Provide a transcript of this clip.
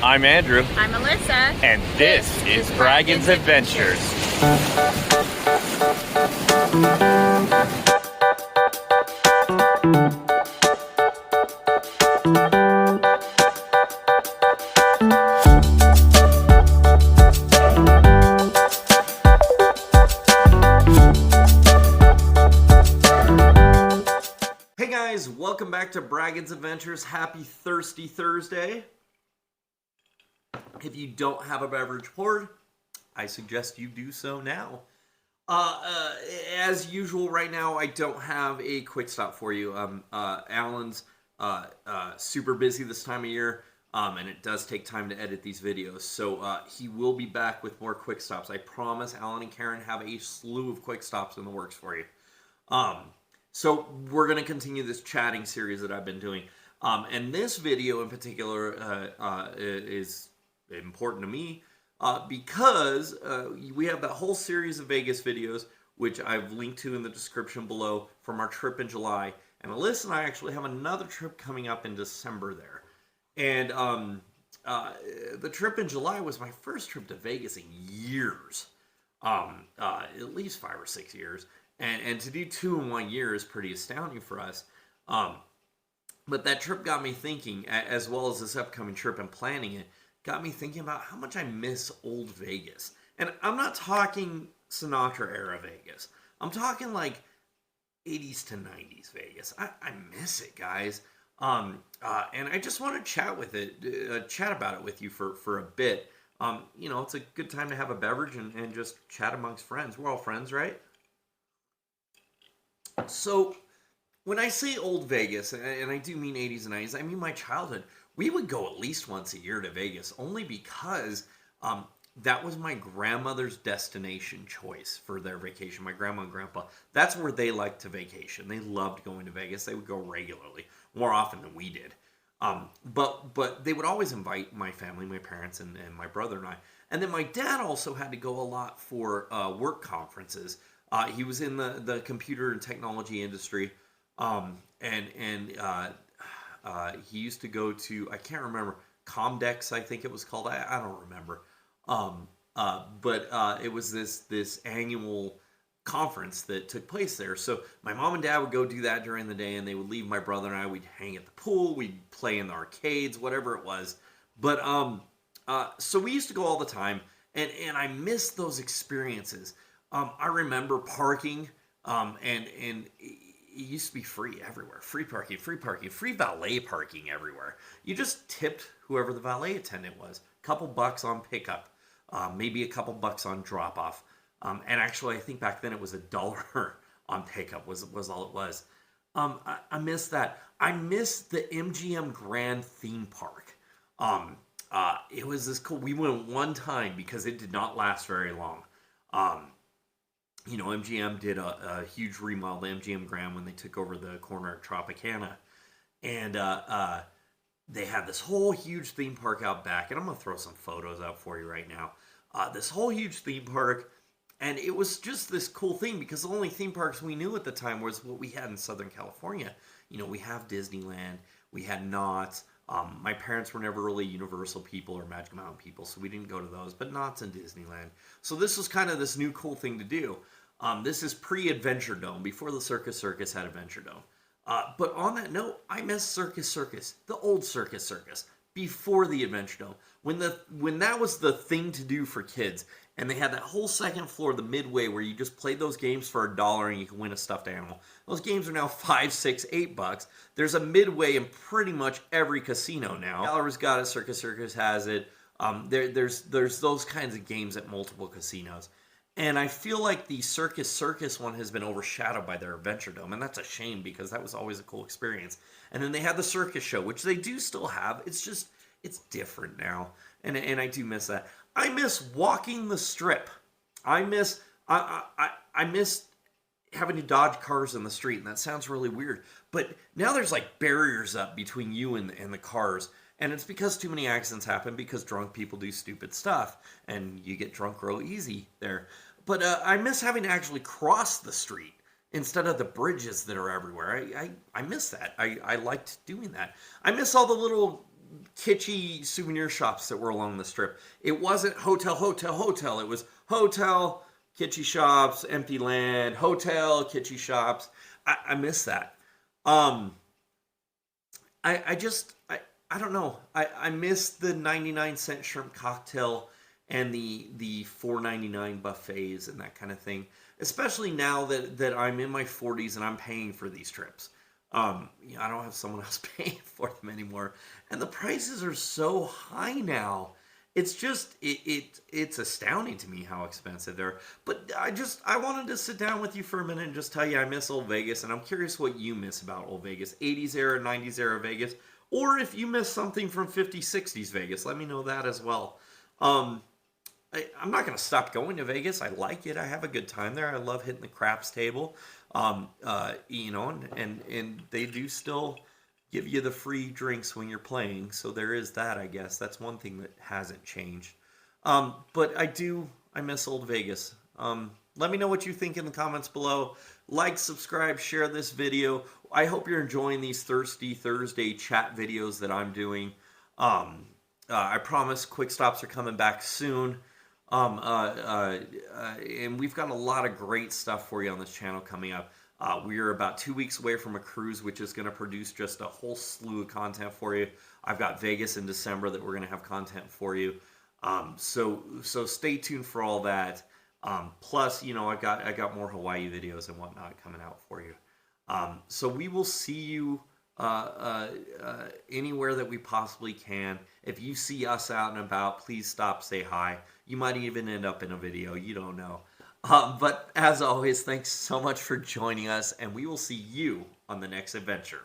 I'm Andrew. I'm Alyssa. And this is Braggin's Adventures. Hey guys, welcome back to Braggin's Adventures. Happy Thirsty Thursday. If you don't have a beverage poured, I suggest you do so now. As usual, right now, I don't have a quick stop for you. Alan's super busy this time of year, and it does take time to edit these videos. So he will be back with more quick stops. I promise Alan and Karen have a slew of quick stops in the works for you. So we're going to continue this chatting series that I've been doing. And this video in particular is important to me because we have that whole series of Vegas videos, which I've linked to in the description below, from our trip in July. And Alyssa and I actually have another trip coming up in December there. And the trip in July was my first trip to Vegas in years, at least 5 or 6 years. And to do 2 in 1 year is pretty astounding for us. But that trip got me thinking, as well as this upcoming trip and planning it, got me thinking about how much I miss old Vegas. And I'm not talking Sinatra era Vegas. I'm talking like 80s to 90s Vegas. I miss it, guys. And I just want to chat about it with you for a bit. You know, it's a good time to have a beverage and just chat amongst friends. We're all friends, right? So, when I say old Vegas, and I do mean 80s and 90s, I mean my childhood. We would go at least once a year to Vegas, only because that was my grandmother's destination choice for their vacation. My grandma and grandpa, that's where they liked to vacation. They loved going to Vegas. They would go regularly, more often than we did. But they would always invite my family, my parents, and my brother and I. And then my dad also had to go a lot for work conferences. He was in the computer and technology industry, he used to go to, I can't remember, Comdex, I think it was called. I don't remember. But it was this annual conference that took place there. So my mom and dad would go do that during the day, and they would leave my brother and I. We'd hang at the pool, we'd play in the arcades, whatever it was. But so we used to go all the time, and I miss those experiences. I remember parking, and it used to be free everywhere. Free parking, free valet parking everywhere. You just tipped whoever the valet attendant was. A couple bucks on pickup, maybe a couple bucks on drop off. And actually, I think back then it was $1 on pickup was all it was. I miss that. I miss the MGM Grand theme park. It was this cool. We went one time because it did not last very long. You know, MGM did a huge remodel to MGM Grand when they took over the corner at Tropicana. And they had this whole huge theme park out back. And I'm going to throw some photos out for you right now. This whole huge theme park. And it was just this cool thing because the only theme parks we knew at the time was what we had in Southern California. You know, we have Disneyland. We had Knott's. My parents were never really Universal people or Magic Mountain people, so we didn't go to those, but Knott's in Disneyland. So this was kind of this new cool thing to do. This is pre-Adventure Dome, before the Circus had Adventure Dome. But on that note, I miss Circus, the old Circus, before the Adventure Dome. When that was the thing to do for kids, and they had that whole second floor, the midway, where you just played those games for $1 and you could win a stuffed animal. Those games are now $5, $6, $8. There's a midway in pretty much every casino now. Gallery's got it, Circus has it. There's those kinds of games at multiple casinos. And I feel like the Circus one has been overshadowed by their Adventure Dome, and that's a shame because that was always a cool experience. And then they had the Circus Show, which they do still have. It's just, it's different now, and I do miss that. I miss walking the strip. I miss having to dodge cars in the street, and that sounds really weird. But now there's like barriers up between you and the cars. And it's because too many accidents happen because drunk people do stupid stuff. And you get drunk real easy there. But I miss having to actually cross the street instead of the bridges that are everywhere. I miss that. I liked doing that. I miss all the little kitschy souvenir shops that were along the strip. It wasn't hotel, hotel, hotel. It was hotel, kitschy shops, empty land, hotel, kitschy shops. I miss that. Um, I don't know. I miss the 99-cent shrimp cocktail and the 4.99 buffets and that kind of thing. Especially now that I'm in my 40s and I'm paying for these trips. I don't have someone else paying for them anymore, and the prices are so high now. It's just it's astounding to me how expensive they're. But I wanted to sit down with you for a minute and just tell you I miss old Vegas, and I'm curious what you miss about old Vegas, 80s era, 90s era Vegas, or if you miss something from 50s, 60s Vegas. Let me know that as well. Um, I'm not going to stop going to Vegas. I like it. I have a good time there. I love hitting the craps table. And they do still give you the free drinks when you're playing. So there is that, I guess. That's one thing that hasn't changed. But I miss old Vegas. Let me know what you think in the comments below. Like, subscribe, share this video. I hope you're enjoying these Thirsty Thursday chat videos that I'm doing. I promise quick stops are coming back soon. And we've got a lot of great stuff for you on this channel coming up. We are about 2 weeks away from a cruise, which is going to produce just a whole slew of content for you. I've got Vegas in December that we're going to have content for you. So stay tuned for all that. Plus, I got more Hawaii videos and whatnot coming out for you. So we will see you anywhere that we possibly can. If you see us out and about, please stop, say hi. You might even end up in a video. You don't know. But as always, thanks so much for joining us, and we will see you on the next adventure.